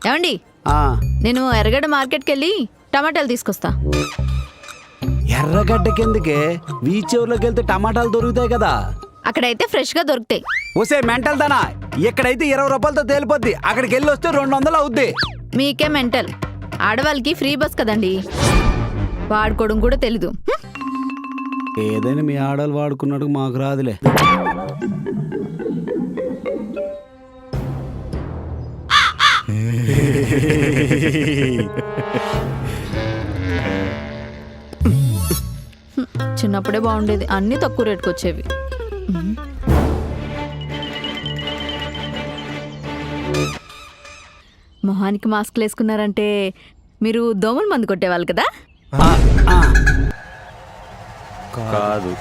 ఏమండి నేను ఎర్రగడ్డ మార్కెట్కి వెళ్ళి టమాటాలు తీసుకొస్తా. ఎర్రగడ్డ కిందకే బీచ్ ఊర్లోకి వెళ్తే టమాటాలు దొరుకుతాయి కదా. అక్కడైతే ఫ్రెష్ గా దొరుకుతాయి. ఓసే మెంటల్ దానా, ఇక్కడైతే 20 రూపాయలతో తేలిపోద్ది, అక్కడికి వెళ్ళి వస్తే 200 అవుద్ది. మీకే మెంటల్. ఆడవాళ్ళకి ఫ్రీ బస్ కదండి, వాడుకోవడం కూడా తెలీదు. ఏదైనా మీ ఆడవాళ్ళు వాడుకున్నట్టు మాకు రాదులే. చిన్నప్పుడే బాగుండేది, అన్ని తక్కువ రేటుకి వచ్చేవి. మొహానికి మాస్క్లు వేసుకున్నారంటే మీరు దోమల మందు కొట్టేవాళ్ళు కదా. కాదు,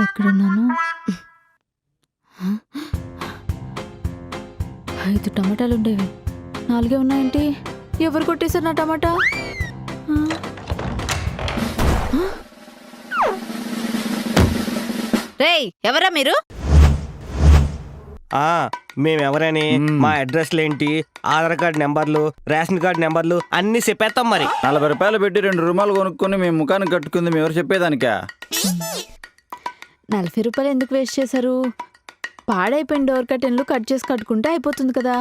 ఎక్కడున్నాను? 5 టమాటాలు ఉండేవి, 4 ఉన్నాయేంటి? ఎవరు కొట్టేశారు నా టమాటా? రేయ్, ఎవరా మీరు? మేమెవరని, మా అడ్రస్లు ఏంటి, ఆధార్ కార్డు నెంబర్లు, రేషన్ కార్డు నెంబర్లు అన్ని చెప్పేస్తాం. మరి 40 రూపాయలు పెట్టి 2 రుమాలు కొనుక్కొని మేము ముఖానికి కట్టుకుంది మేము ఎవరు చెప్పేదానికా? 40 రూపాయలు ఎందుకు వేస్ట్ చేశారు? పాడైపోయిన డోర్ కర్టెన్లు కట్ చేసి కట్టుకుంటే అయిపోతుంది కదా.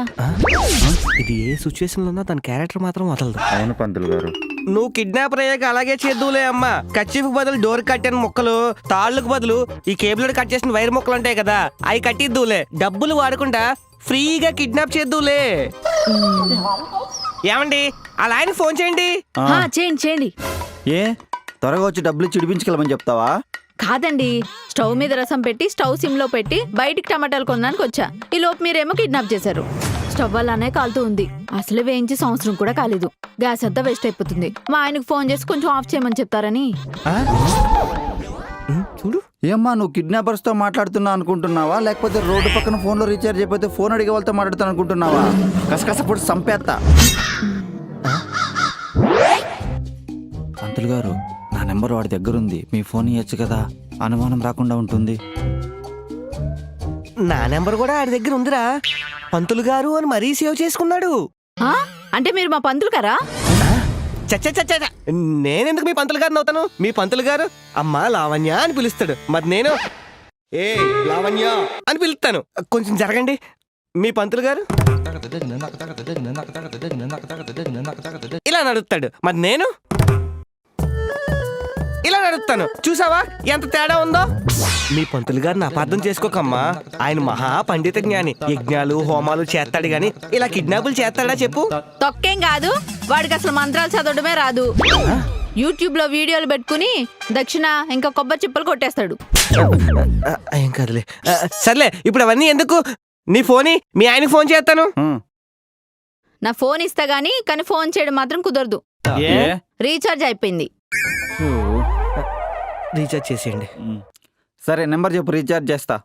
ఇది ఏ సిచ్యువేషన్ లో ఉన్నా తన క్యారెక్టర్ మాత్రం వదలదు. అవును పంతులు గారు, నువ్వు కిడ్నాపర్ అయ్యాక అలాగే చేద్దులే అమ్మా. కచ్చిఫ్ బదులు డోర్ కట్టిన ముక్కలు, తాళ్ళకు బదులు ఈ కేబుల్ కట్ చేసిన వైర్ ముక్కలు ఉంటాయి కదా, అవి కట్టిద్దులే. డబ్బులు వాడకుండా ఫ్రీగా కిడ్నాప్ చేద్దులే. ఏమండి, అలా ఆయన ఫోన్ చేయండి. చేయండి. ఏ త్వరగా వచ్చి డబ్బులు చిడిపించుకెళ్ళమని చెప్తావా? కాదండి, స్టవ్ మీద రసం పెట్టి స్టవ్ సిమ్ లో పెట్టి బయటికి టమాటాలు కొనడానికి వచ్చా. ఈ లోపు మీరేమో కిడ్నాప్ చేశారు. స్టవ్ అలానే కాలుతూ ఉంది, అసలు వేయించి సంవత్సరం కూడా కాలేదు. గ్యాస్ అంతా వేస్ట్ అయిపోతుంది. మా ఆయనకు ఫోన్ చేసి కొంచెం ఆఫ్ చేయమని చెప్తారని. చూడు ఏమ్మా, నువ్వు కిడ్నాపర్స్ తో మాట్లాడుతున్నా అనుకుంటున్నావా, లేకపోతే రోడ్డు పక్కన ఫోన్ లో రీఛార్జ్ అయిపోతే ఫోన్ అడిగే వాళ్ళతో మాట్లాడుతాను అనుకుంటున్నావా? కసకసప్పుడు సంపేత్తా. పంతులు గారు, నా నెంబర్ వాడి దగ్గర ఉంది, మీ ఫోన్ ఇవ్వచ్చు కదా, అనుమానం రాకుండా ఉంటుంది. నా నెంబర్ కూడా ఆడి దగ్గర ఉందిరా. పంతులు గారు అని మరీ సేవ్ చేసుకున్నాడు. అంటే మీరు మా పంతులు గారా? చచ్చ, నేనెందుకు మీ పంతులు గారిని అవుతాను? మీ పంతులు గారు అమ్మా లావణ్య అని పిలుస్తాడు, మరి నేను ఏ లావణ్య అని పిలుస్తాను. కొంచెం జరగండి. మీ పంతులు గారు ఇలా నడుస్తాడు, మరి నేను ఇలా నడుస్తాను. చూసావా ఎంత తేడా ఉందో? మీ పంతులు గారిని అపార్థం చేసుకోకమ్మా. ఆయన మహా పండిత జ్ఞాని, యజ్ఞాలు హోమాలు చేస్తాడు గాని ఇలా కిడ్నాపులు చేస్తాడా చెప్పు? తొక్కేం కాదు, వాడికి అసలు మంత్రాలు చదవడమే రాదు. యూట్యూబ్ లో వీడియోలు పెట్టుకుని దక్షిణ ఇంకా కొబ్బరి చిప్పలు కొట్టేస్తాడు. ఏం కాదులే. సర్లే, ఇప్పుడు అవన్నీ ఎందుకు? నీ ఫోన్ మీ ఆయనకి ఫోన్ చేస్తాను. నా ఫోన్ ఇస్తా గానీ కానీ ఫోన్ చేయడం మాత్రం కుదరదు. రీఛార్జ్ అయిపోయింది. రీఛార్జ్ చేసేయండి. సరే, నెంబర్ చెప్పు, రీఛార్జ్ చేస్తా.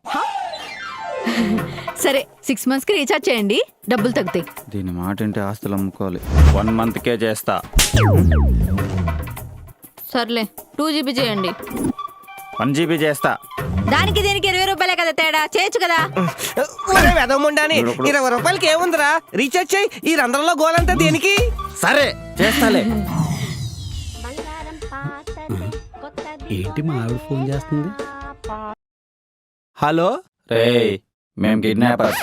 సరే, 6 months కి రీఛార్జ్ చేయండి, డబ్బులు తగ్గుతాయి. దీని మాట ఏంటి, ఆస్తులు అమ్ముకోవాలి. 1 month చేస్తా. సర్లే, 2 GB చేయండి. 1 GB చేస్తా. దానికి దీనికి 20 రూపాయలే కదా తేడా, చేయొచ్చు కదా. వెదవముండాని 20 రూపాయలకి ఏముందిరా, రీఛార్జ్ చేయి. ఈ రంధ్రంలో గోలంతా దేనికి? సరే చేస్తాలే. ఏంటి మా ఆవిడ ఫోన్ చేస్తుంది? హలో రేయ్, మేము కిడ్నాపర్స్.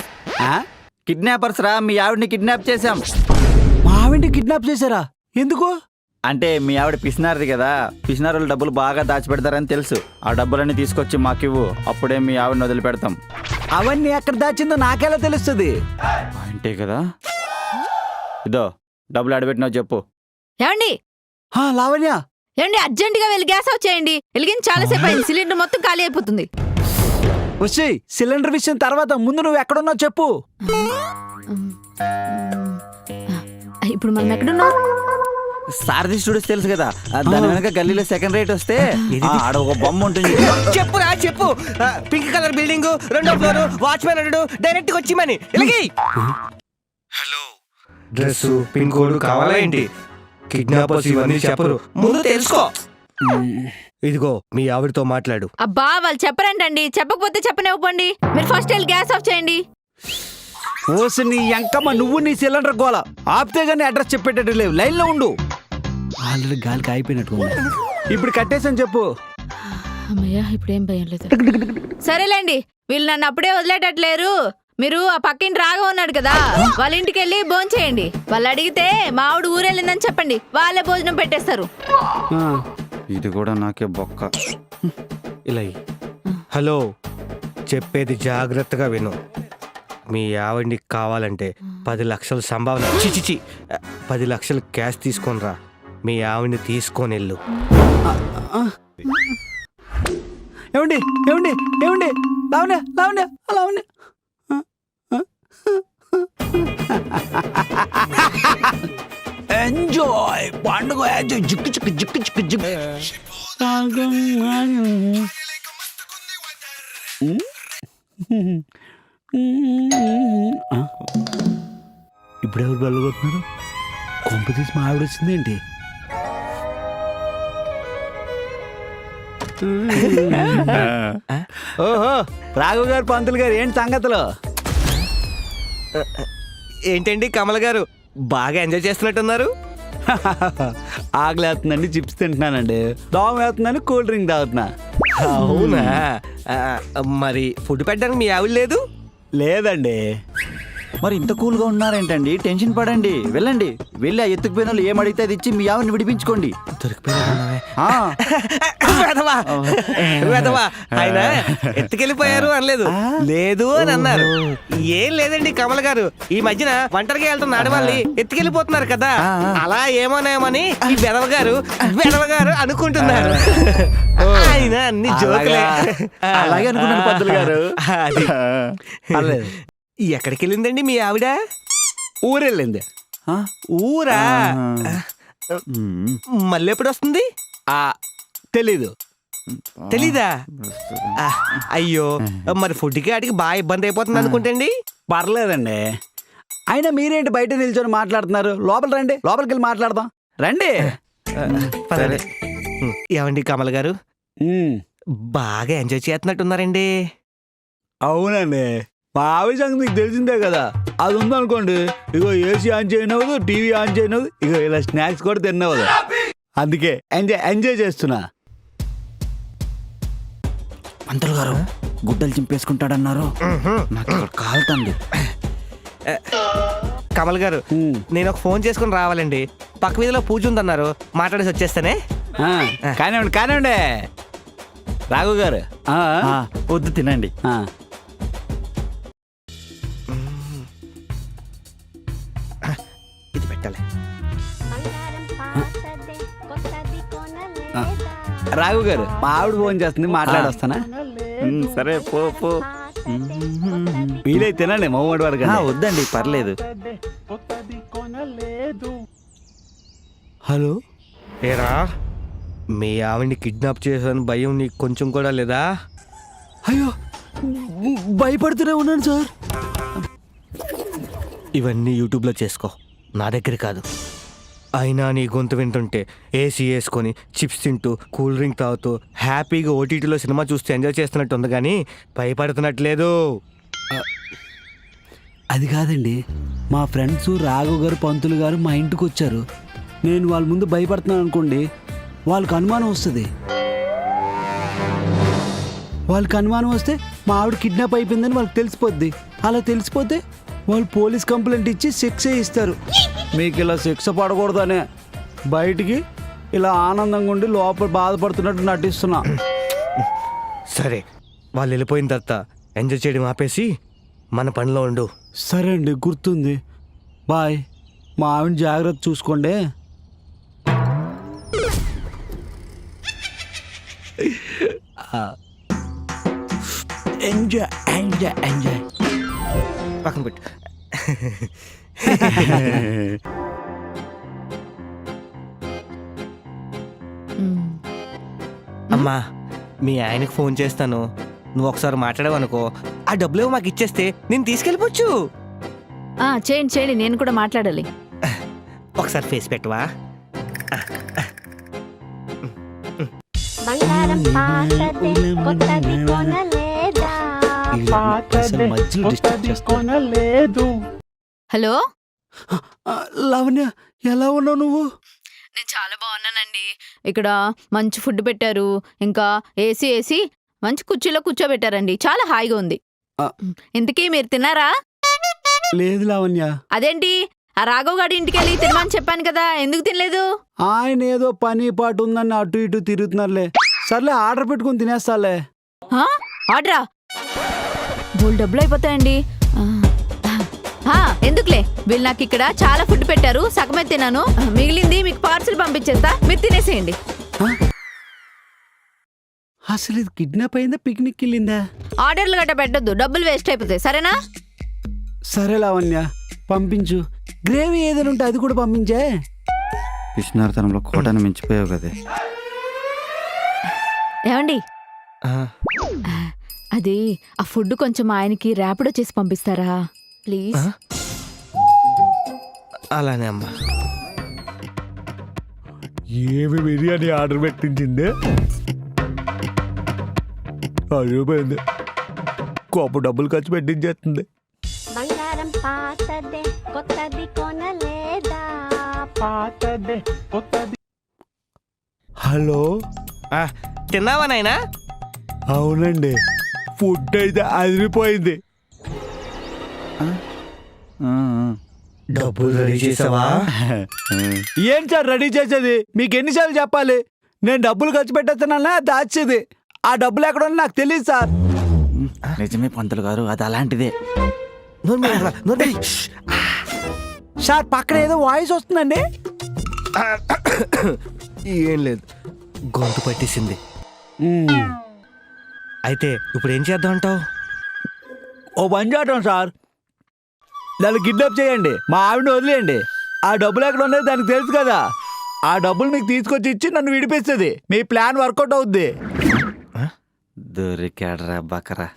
కిడ్నాపర్స్ రా, మీ ఆవిడని కిడ్నాప్ చేశాం. మా ఆవిడని కిడ్నాప్ చేశారా? ఎందుకు? అంటే మీ ఆవిడ పిసినారిది కదా, పిసినారులు డబ్బులు బాగా దాచిపెడతారని తెలుసు. ఆ డబ్బులన్నీ తీసుకొచ్చి మాకివ్వు, అప్పుడే మీ ఆవిడని వదిలిపెడతాం. అవన్నీ ఎక్కడ దాచిందో నాకెలా తెలుస్తుంది? అంటే కదా, ఇదో డబ్బులు ఆడబెట్టినావు చెప్పు. ఏమండి లావణ్య, ఏమండి, అర్జెంట్ గా వెళ్ళి గ్యాస్ ఆఫ్ చేయండి. వెలిగించి చాలాసేపు అయింది, సిలిండర్ మొత్తం ఖాళీ అయిపోతుంది. వచ్చి సిలిండర్ విషయం తర్వాత, ముందు నువ్వు ఎక్కడున్నావు చెప్పు. ఇప్పుడు మనం ఎక్కడున్నాం? సారథి స్టూడియోస్ తెలుసు కదా, దాని వెనక గల్లీలో సెకండ్ రేట్ వస్తే ఆడ ఒక బొమ్మ ఉంటుంది. చెప్పురా చెప్పు. పింక్ కలర్ బిల్డింగ్, 2వ ఫ్లోర్, వాచ్మెన్ అడు, డైరెక్ట్ గా వచ్చి మని హలో, డ్రెస్ పిన్ కోడ్ కావాలా ఏంటి? కిడ్నాపర్స్ ఇవన్నీ చెప్పరు, ముందు తెలుసుకో. ఇదిగో మీ ఆవిడతో మాట్లాడు. అబ్బా వాళ్ళు చెప్పరంటండి, చెప్పకపోతే చెప్పనివ్వండి. మీరు ఫస్ట్ వెళ్ళి గ్యాస్ ఆఫ్ చేయండి. ఓసి నీ ఎంకమ్మ, నువ్వు నీ సిలిండర్ గోల ఆపితే గానీ అడ్రస్ చెప్పేటట్టు లేవు. లైన్లో ఉండు. ఆల్రెడీ గాలికి అయిపోయినట్టు ఇప్పుడు కట్టేసని చెప్పు. అమ్మయ్యా, ఇప్పుడేం భయం లేదు. సరేలేండి, వీళ్ళు నన్ను అప్పుడే వదిలేటట్లేరు. మీరు ఆ పక్కింటి రాగా ఉన్నాడు కదా, వాళ్ళ ఇంటికి వెళ్ళి భోజనం చేయండి. వాళ్ళు అడిగితే మా ఆవిడ ఊరెళ్ళిందని చెప్పండి, వాళ్ళే భోజనం పెట్టేస్తారు. ఇది కూడా నాకే బొక్క. ఇలా ఇయ్యి. హలో, చెప్పేది జాగ్రత్తగా విను. మీ ఆవిడ్ని కావాలంటే 10 లక్షల సంభావన, చిచిచి 10 లక్షలు క్యాష్ తీసుకొని రా. మీ ఆవిడ్ని తీసుకొని వెళ్ళు. ఏమండి ఏమండి ఏమండి, లావణ్య లావణ్య లావణ్య. ఎంజాయ్ పండుగ, ఎంజాయ్. జిక్కు చిక్కు జిక్కు చిక్కు జిక్కు. ఇప్పుడు ఎవరు బెల్లగొట్టున్నారు? కొంప తీసి మా ఆవిడ వచ్చిందేంటి? ఓహో, రాఘవ్ గారు, పంతులు గారు, ఏంటి సంగతులు? ఏంటండి కమల్ గారు, బాగా ఎంజాయ్ చేస్తున్నట్టున్నారు. ఆకలేస్తుందండి, చిప్స్ తింటున్నానండి. దోమ వేస్తుందని కూల్ డ్రింక్ తాగుతున్నా. అవునా? మరి ఫుడ్ పెట్టడానికి మీ ఆవిడ లేదు? లేదండి. మరి ఇంత కూల్గా ఉన్నారేంటండి? టెన్షన్ పడండి, వెళ్ళండి. వెళ్ళి ఆ ఎత్తుకుపోయిన వాళ్ళు ఏం అడిగితే అది ఇచ్చి మీ ఆవిడని విడిపించుకోండి. ఆయన ఎత్తుకెళ్ళిపోయారు అనలేదు, లేదు అని అన్నారు. ఏం లేదండి కమల్ గారు, ఈ మధ్యన ఒంటరిగా వెళ్తున్న ఆడవాళ్ళని ఎత్తుకెళ్ళిపోతున్నారు కదా, అలా ఏమోనేమని ఈ బెదవగారు అనుకుంటున్నారు. ఆయన అన్ని జోకులే. అలాగే అనుకున్నాను పంతులు గారు. అది ఎక్కడికి వెళ్ళిందండి మీ ఆవిడ? ఊరెళ్ళింది. ఊరా? మళ్ళీ ఎప్పుడు వస్తుంది? తెలీదు. తెలీదా? అయ్యో, మరి ఫుడ్కి ఆడికి బాగా ఇబ్బంది అయిపోతుంది అనుకుంటండి. పర్లేదండి. అయినా మీరేంటి బయట నిల్చొని మాట్లాడుతున్నారు? లోపల రండి, లోపలికి వెళ్ళి మాట్లాడదాం. రండి. సరే. ఏమండి కమల్ గారు, బాగా ఎంజాయ్ చేస్తున్నట్టున్నారండి. అవునండి, మా ఆవిడ సంగతి మీకు తెలిసిందే కదా. అది ఉందనుకోండి, ఇగో ఏసీ ఆన్ చేయనవదు, టీవీ ఆన్ చేయనవదు, ఇగో ఇలా స్నాక్స్ కూడా తినవదు. అందుకే ఎంజాయ్ చేస్తున్నా. పంతులు గారు గుడ్డలు చింపేసుకుంటాడన్నారు. నాకు ఇక్కడ కాలుతండి. కమల్ గారు, నేను ఒక ఫోన్ చేసుకుని రావాలండి. పక్క వీధిలో పూజ ఉందన్నారు, మాట్లాడేసి వచ్చేస్తానే. కానివ్వండి కానివ్వండి. రాఘవ్ గారు వద్దు, తినండి. ఇది పెట్టాలి. రాఘవ్ గారు, మా ఆవిడ ఫోన్ చేస్తుంది, మాట్లాడొస్తానా? సరే పో పో. వీలైతే తినండి, మమ్మడి వరకు. వద్దండి, పర్లేదు. హలో, ఏరా, మీ ఆవిడ్ని కిడ్నాప్ చేశాను భయం నీకు కొంచెం కూడా లేదా? అయ్యో, భయపడుతూనే ఉన్నాను సార్. ఇవన్నీ యూట్యూబ్లో చేసుకో, నా దగ్గర కాదు. అయినా నీ గొంతు వింటుంటే ఏసీ వేసుకొని చిప్స్ తింటూ కూల్ డ్రింక్ తాగుతూ హ్యాపీగా ఓటీటీలో సినిమా చూస్తూ ఎంజాయ్ చేస్తున్నట్టు ఉంది, కానీ భయపడుతున్నట్లేదు. అది కాదండి, మా ఫ్రెండ్స్ రాఘవ్ గారు, పంతులు గారు మా ఇంటికి వచ్చారు. నేను వాళ్ళ ముందు భయపడుతున్నాను అనుకోండి, వాళ్ళకి అనుమానం వస్తుంది. వాళ్ళకి అనుమానం వస్తే మా ఆవిడ కిడ్నాప్ అయిపోయిందని వాళ్ళకి తెలిసిపోద్ది. అలా తెలిసిపోతే వాళ్ళు పోలీస్ కంప్లైంట్ ఇచ్చి శిక్ష ఇస్తారు. మీకు ఇలా శిక్ష పడకూడదనే బయటికి ఇలా ఆనందంగా ఉండి లోపల బాధపడుతున్నట్టు నటిస్తున్నా. సరే, వాళ్ళు వెళ్ళిపోయిన తర్వాత ఎంజాయ్ చేయడం ఆపేసి మన పనిలో ఉండు. సరే అండి, గుర్తుంది. బాయ్. మా ఆవిడ జాగ్రత్త చూసుకోండి. Enjoy enjoy enjoy. పక్కన పెట్టు. అమ్మా, మీ ఆయనకు ఫోన్ చేస్తాను, నువ్వు ఒకసారి మాట్లాడావనుకో, ఆ డబ్బులు మాకు ఇచ్చేస్తే నేను తీసుకెళ్ళిపోవచ్చు. చేయండి చేయండి, నేను కూడా మాట్లాడాలి. ఒకసారి ఫేస్ పెట్టవా? బంగారం పాతదే కొత్తది కొనలేదా అసలు మధ్యలో డిస్టర్బ్ చేస్తా. హలో లావణ్య ఎలా ఉన్నావు నువ్వు? నేను చాలా బాగున్నానండి. ఇక్కడ మంచి ఫుడ్ పెట్టారు, ఇంకా ఏసీ మంచి కుర్చీలో కూర్చోబెట్టారండి. చాలా హాయిగా ఉంది. ఆ. ఇంతకీ మీరు తిన్నారా? లేదు లావణ్య, అదేంటి, ఆ రాఘవ్ గారి ఇంటికి వెళ్ళి తినమని చెప్పాను కదా, ఎందుకు తినలేదు? ఆయన ఏదో పని పాటు ఉందని అటు ఇటు తిరుగుతున్నారులే. సర్లే ఆర్డర్ పెట్టుకుని తినేస్తాలే. ఆ? ఆర్డరా? బోల్ డబ్బులు అయిపోతాయండి. ఎందుకులే, వీళ్ళు నాకు ఇక్కడ చాలా ఫుడ్ పెట్టారు, సగమే తిన్నాను. మిగిలింది మీకు పార్సిల్ పంపించేస్తా, మీరు తినేసేయండి. అసలు ఇది కిడ్నాప్ అయిందా పిక్నిక్ వెళ్ళిందా? ఆర్డర్లు గట్ట పెట్టద్దు, డబ్బులు వేస్ట్ అయిపోతాయి, సరేనా? సరే లావణ్య పంపించు. గ్రేవీ ఏదైనా ఉంటే అది కూడా పంపించే. పిసినారితనంలో కోటను మించిపోయావు కదే. ఏమండి, ఆ, అది ఆ ఫుడ్ కొంచెం ఆయనకి ర్యాపిడో చేసి పంపిస్తారా ప్లీజ్? అలానే అమ్మా. ఏమి బిర్యానీ ఆర్డర్ పెట్టించింది? అయిపోయింది, కోప డబ్బులు ఖర్చు పెట్టించేస్తుంది. బంగారం పాతదే కొత్తది కొనలేదా హలో, ఆ, తిన్నావా నాయనా? అవునండి, ఫుడ్ అయితే అదిరిపోయింది. డబ్బులు రెడీ చేసావా? ఏం సార్ రెడీ చేసేది? మీకు ఎన్నిసార్లు చెప్పాలి? నేను డబ్బులు ఖర్చు పెట్టేస్తున్నానా దాచేది? ఆ డబ్బులు ఎక్కడ ఉన్నా నాకు తెలియదు సార్. నిజమే పంతులు గారు, అది అలాంటిదే. నోరు మూయరా, నోరు మూయ్. సార్ పక్కన ఏదో వాయిస్ వస్తుందండి. ఏం లేదు, గొంతు పట్టేసింది. అయితే ఇప్పుడు ఏం చేద్దాం అంటావు? ఓ పని చేద్దాం సార్, నన్ను కిడ్నాప్ చేయండి, మా ఆవిడని వదిలేయండి. ఆ డబ్బులు ఎక్కడ ఉన్నాయి దానికి తెలుసు కదా. ఆ డబ్బులు మీకు తీసుకొచ్చి ఇచ్చి నన్ను విడిపిస్తుంది. మీ ప్లాన్ వర్కౌట్ అవుద్ది. దొరికాడరా బకరా.